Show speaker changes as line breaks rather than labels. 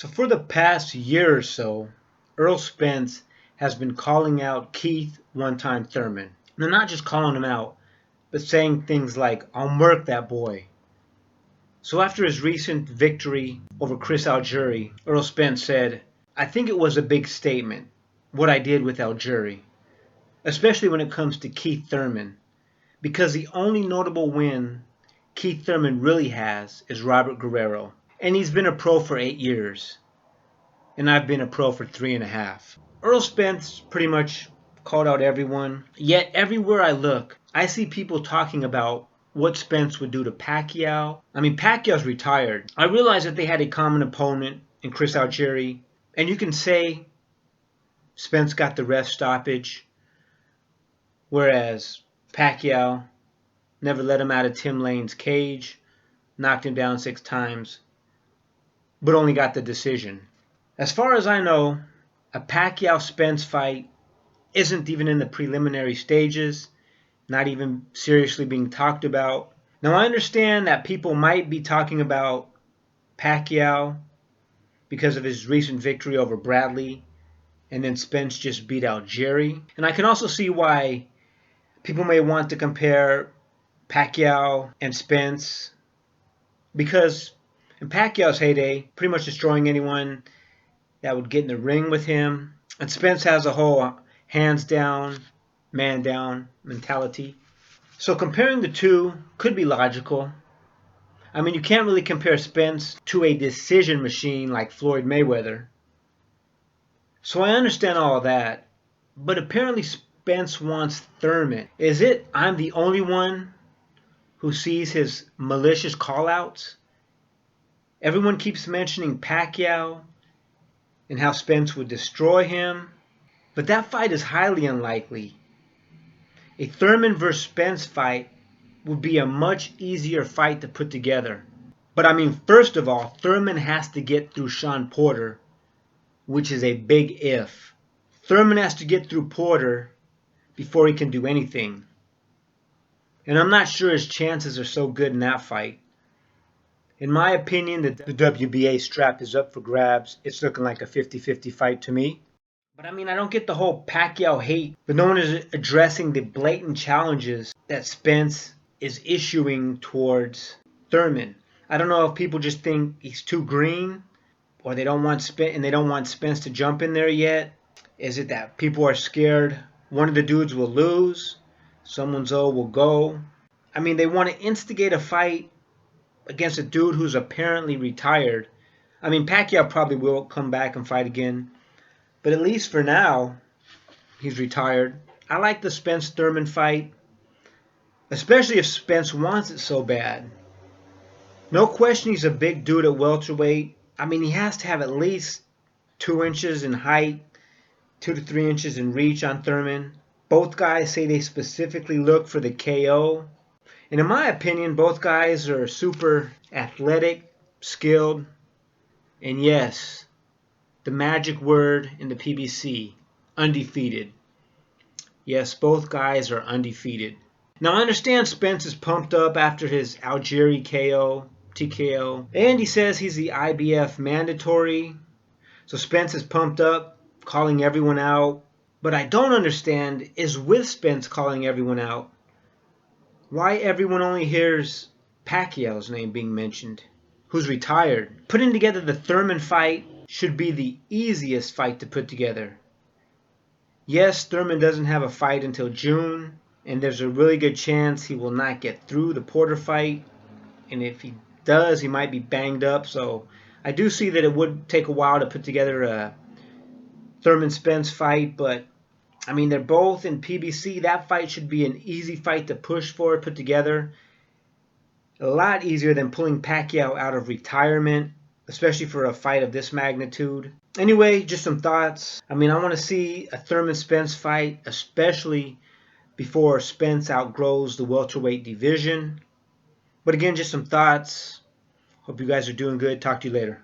So for the past year or so, Errol Spence has been calling out Keith one-time Thurman. They're not just calling him out, but saying things like, "I'll murk that boy." So after his recent victory over Chris Algieri, Errol Spence said, "I think it was a big statement, what I did with Algieri, especially when it comes to Keith Thurman, because the only notable win Keith Thurman really has is Robert Guerrero. And he's been a pro for 8 years. And I've been a pro for 3.5. Errol Spence pretty much called out everyone. Yet everywhere I look, I see people talking about what Spence would do to Pacquiao. I mean, Pacquiao's retired. I realize that they had a common opponent in Chris Algieri. And you can say Spence got the ref stoppage, whereas Pacquiao never let him out of Tim Lane's cage, knocked him down 6 times, but only got the decision. As far as I know, a Pacquiao-Spence fight isn't even in the preliminary stages, not even seriously being talked about. Now, I understand that people might be talking about Pacquiao because of his recent victory over Bradley, and then Spence just beat Algieri. And I can also see why people may want to compare Pacquiao and Spence, because in Pacquiao's heyday, pretty much destroying anyone that would get in the ring with him. And Spence has a whole hands down, man down mentality. So comparing the two could be logical. I mean, you can't really compare Spence to a decision machine like Floyd Mayweather. So I understand all of that. But apparently Spence wants Thurman. Is it I'm the only one who sees his malicious callouts? Everyone keeps mentioning Pacquiao and how Spence would destroy him, but that fight is highly unlikely. A Thurman vs. Spence fight would be a much easier fight to put together. But I mean, first of all, Thurman has to get through Shawn Porter, which is a big if. Thurman has to get through Porter before he can do anything. And I'm not sure his chances are so good in that fight. In my opinion, the WBA strap is up for grabs. It's looking like a 50-50 fight to me. But I mean, I don't get the whole Pacquiao hate, but no one is addressing the blatant challenges that Spence is issuing towards Thurman. I don't know if people just think he's too green, or they don't want Spence to jump in there yet. Is it that people are scared one of the dudes will lose, someone's will go? I mean, they want to instigate a fight against a dude who's apparently retired. I mean, Pacquiao probably will come back and fight again, but at least for now, he's retired. I like the Spence-Thurman fight, especially if Spence wants it so bad. No question he's a big dude at welterweight. I mean, he has to have at least 2 inches in height, 2 to 3 inches in reach on Thurman. Both guys say they specifically look for the KO. And in my opinion, both guys are super athletic, skilled, and yes, the magic word in the PBC, undefeated. Yes, both guys are undefeated. Now, I understand Spence is pumped up after his Algieri KO, TKO, and he says he's the IBF mandatory. So Spence is pumped up, calling everyone out. But I don't understand is with Spence calling everyone out, why everyone only hears Pacquiao's name being mentioned, who's retired. Putting together the Thurman fight should be the easiest fight to put together. Yes, Thurman doesn't have a fight until June, and there's a really good chance he will not get through the Porter fight. And if he does, he might be banged up. So I do see that it would take a while to put together a Thurman-Spence fight, but I mean, they're both in PBC. That fight should be an easy fight to push for, put together. A lot easier than pulling Pacquiao out of retirement, especially for a fight of this magnitude. Anyway, just some thoughts. I mean, I want to see a Thurman-Spence fight, especially before Spence outgrows the welterweight division. But again, just some thoughts. Hope you guys are doing good. Talk to you later.